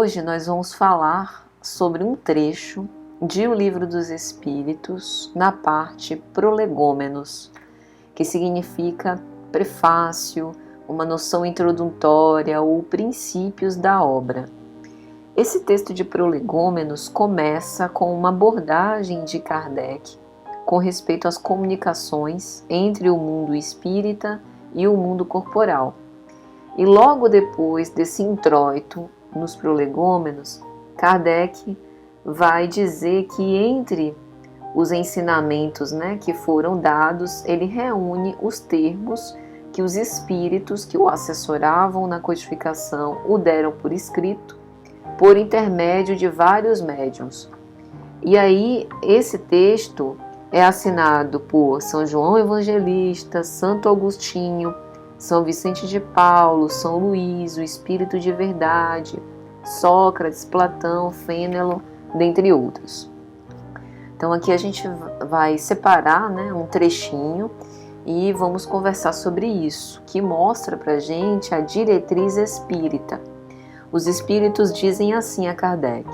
hoje nós vamos falar sobre um trecho de O Livro dos Espíritos na parte Prolegômenos, que significa prefácio, uma noção introdutória ou princípios da obra. Esse texto de Prolegômenos começa com uma abordagem de Kardec com respeito às comunicações entre o mundo espírita e o mundo corporal. E logo depois desse introito nos Prolegômenos, Kardec vai dizer que entre os ensinamentos, que foram dados, ele reúne os termos que os espíritos que o assessoravam na codificação o deram por escrito, por intermédio de vários médiuns. E aí, esse texto é assinado por São João Evangelista, Santo Agostinho, São Vicente de Paulo, São Luís, o Espírito de Verdade, Sócrates, Platão, Fénelon, dentre outros. Então aqui a gente vai separar um trechinho e vamos conversar sobre isso, que mostra pra gente a diretriz espírita. Os espíritos dizem assim a Kardec: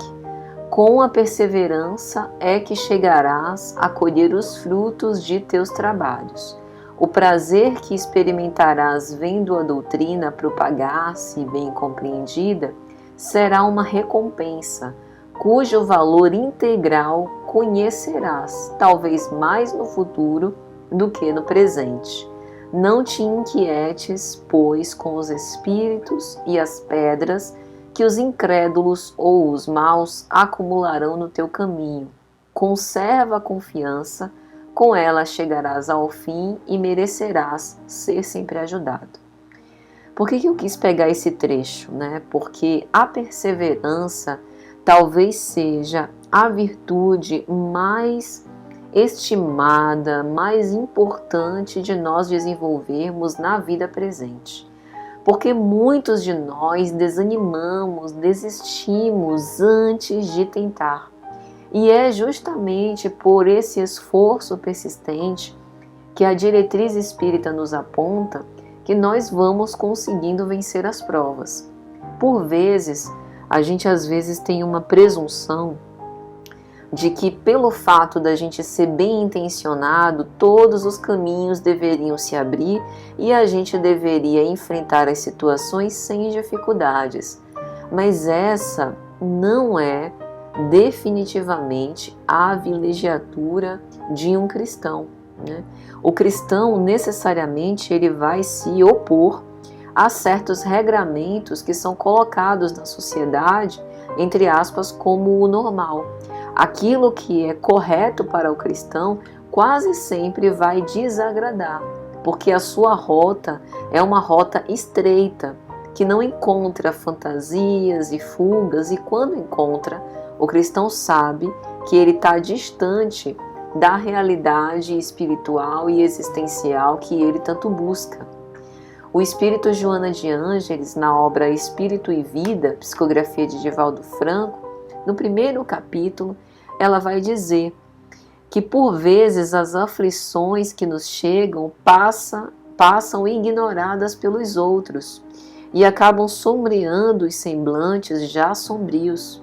com a perseverança é que chegarás a colher os frutos de teus trabalhos. O prazer que experimentarás vendo a doutrina propagar-se bem compreendida será uma recompensa, cujo valor integral conhecerás, talvez mais no futuro do que no presente. Não te inquietes, pois, com os espíritos e as pedras que os incrédulos ou os maus acumularão no teu caminho. Conserva a confiança, com ela chegarás ao fim e merecerás ser sempre ajudado. Por que eu quis pegar esse trecho? Porque a perseverança talvez seja a virtude mais estimada, mais importante de nós desenvolvermos na vida presente. Porque muitos de nós desanimamos, desistimos antes de tentar. E é justamente por esse esforço persistente que a diretriz espírita nos aponta que nós vamos conseguindo vencer as provas. Por vezes, a gente às vezes tem uma presunção de que pelo fato da gente ser bem intencionado, todos os caminhos deveriam se abrir e a gente deveria enfrentar as situações sem dificuldades. Mas essa não é definitivamente a vilegiatura de um cristão. O cristão necessariamente ele vai se opor a certos regramentos que são colocados na sociedade, entre aspas, como o normal. Aquilo que é correto para o cristão quase sempre vai desagradar, porque a sua rota é uma rota estreita, que não encontra fantasias e fugas, e quando encontra, o cristão sabe que ele está distante da realidade espiritual e existencial que ele tanto busca. O espírito Joana de Ângeles, na obra Espírito e Vida, psicografia de Divaldo Franco, no primeiro capítulo, ela vai dizer que por vezes as aflições que nos chegam passam ignoradas pelos outros e acabam sombreando os semblantes já sombrios.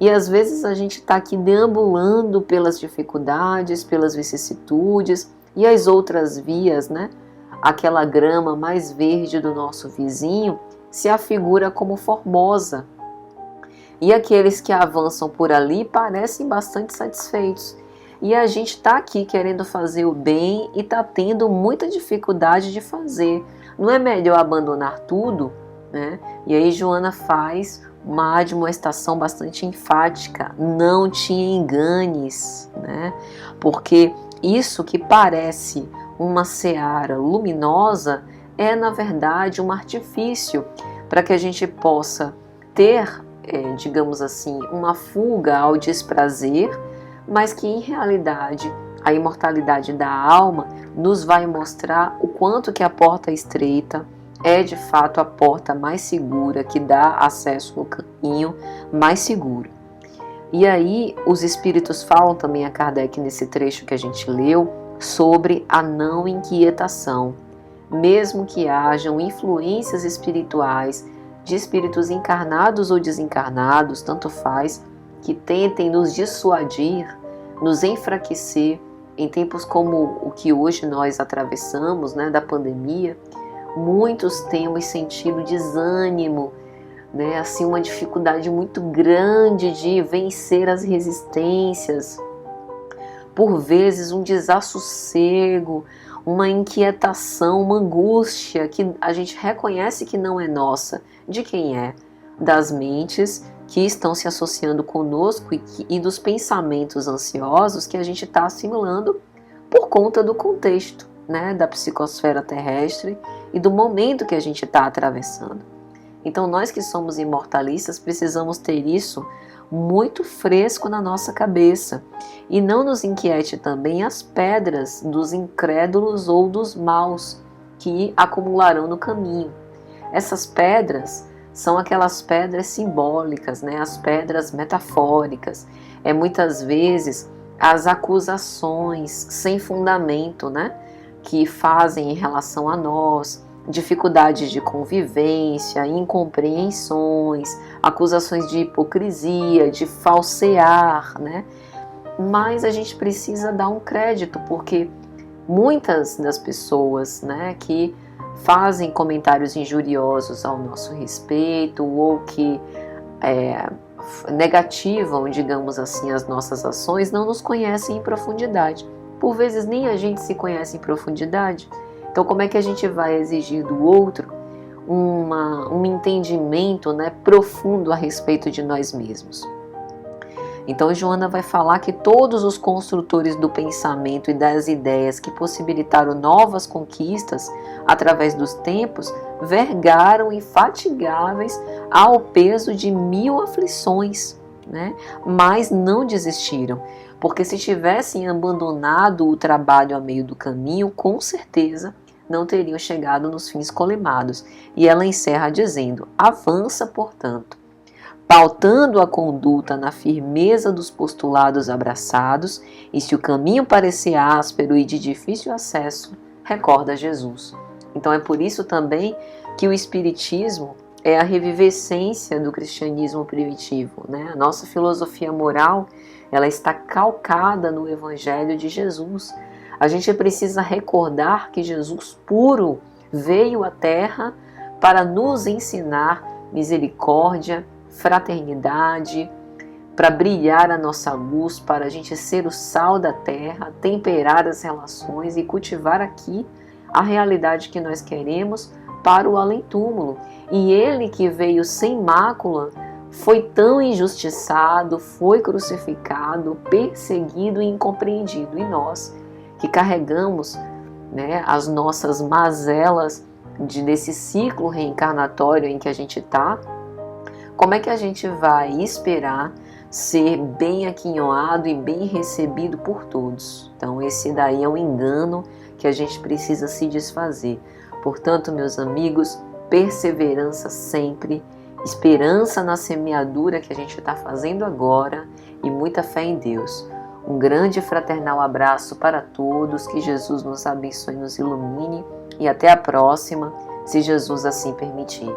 E às vezes a gente está aqui deambulando pelas dificuldades, pelas vicissitudes e as outras vias, aquela grama mais verde do nosso vizinho se afigura como formosa. E aqueles que avançam por ali parecem bastante satisfeitos. E a gente está aqui querendo fazer o bem e está tendo muita dificuldade de fazer. Não é melhor abandonar tudo? E aí Joana faz uma admoestação bastante enfática: não te enganes, porque isso que parece uma seara luminosa é na verdade um artifício para que a gente possa ter, digamos assim, uma fuga ao desprazer, mas que em realidade a imortalidade da alma nos vai mostrar o quanto que a porta estreita é de fato a porta mais segura, que dá acesso ao caminho mais seguro. E aí os espíritos falam também a Kardec nesse trecho que a gente leu sobre a não inquietação. Mesmo que hajam influências espirituais de espíritos encarnados ou desencarnados, tanto faz, que tentem nos dissuadir, nos enfraquecer em tempos como o que hoje nós atravessamos, né, da pandemia. Muitos temos sentido desânimo, né, assim, uma dificuldade muito grande de vencer as resistências, por vezes um desassossego, uma inquietação, uma angústia que a gente reconhece que não é nossa. De quem é? Das mentes que estão se associando conosco e dos pensamentos ansiosos que a gente está assimilando por conta do contexto, né, da psicosfera terrestre e do momento que a gente está atravessando. Então nós que somos imortalistas precisamos ter isso muito fresco na nossa cabeça e não nos inquiete também as pedras dos incrédulos ou dos maus que acumularão no caminho. Essas pedras são aquelas pedras simbólicas, né? As pedras metafóricas. Muitas vezes as acusações sem fundamento, né? Que fazem em relação a nós, dificuldades de convivência, incompreensões, acusações de hipocrisia, de falsear, né? Mas a gente precisa dar um crédito, porque muitas das pessoas, né, que fazem comentários injuriosos ao nosso respeito ou que negativam, digamos assim, as nossas ações, não nos conhecem em profundidade. Por vezes nem a gente se conhece em profundidade. Então como é que a gente vai exigir do outro um entendimento, né, profundo a respeito de nós mesmos? Então Joana vai falar que todos os construtores do pensamento e das ideias que possibilitaram novas conquistas através dos tempos vergaram infatigáveis ao peso de 1000 aflições, né? Mas não desistiram, porque se tivessem abandonado o trabalho a meio do caminho, com certeza não teriam chegado nos fins colimados. E ela encerra dizendo: avança, portanto, pautando a conduta na firmeza dos postulados abraçados, e se o caminho parecer áspero e de difícil acesso, recorda Jesus. Então é por isso também que o Espiritismo é a revivescência do cristianismo primitivo, né? A nossa filosofia moral, ela está calcada no Evangelho de Jesus. A gente precisa recordar que Jesus puro veio à Terra para nos ensinar misericórdia, fraternidade, para brilhar a nossa luz, para a gente ser o sal da terra, temperar as relações e cultivar aqui a realidade que nós queremos para o além-túmulo. E ele que veio sem mácula foi tão injustiçado, foi crucificado, perseguido e incompreendido. E nós que carregamos, né, as nossas mazelas desse ciclo reencarnatório em que a gente está, como é que a gente vai esperar ser bem aquinhoado e bem recebido por todos? Então esse daí é um engano que a gente precisa se desfazer. Portanto, meus amigos, perseverança sempre, esperança na semeadura que a gente está fazendo agora e muita fé em Deus. Um grande e fraternal abraço para todos, que Jesus nos abençoe e nos ilumine, e até a próxima, se Jesus assim permitir.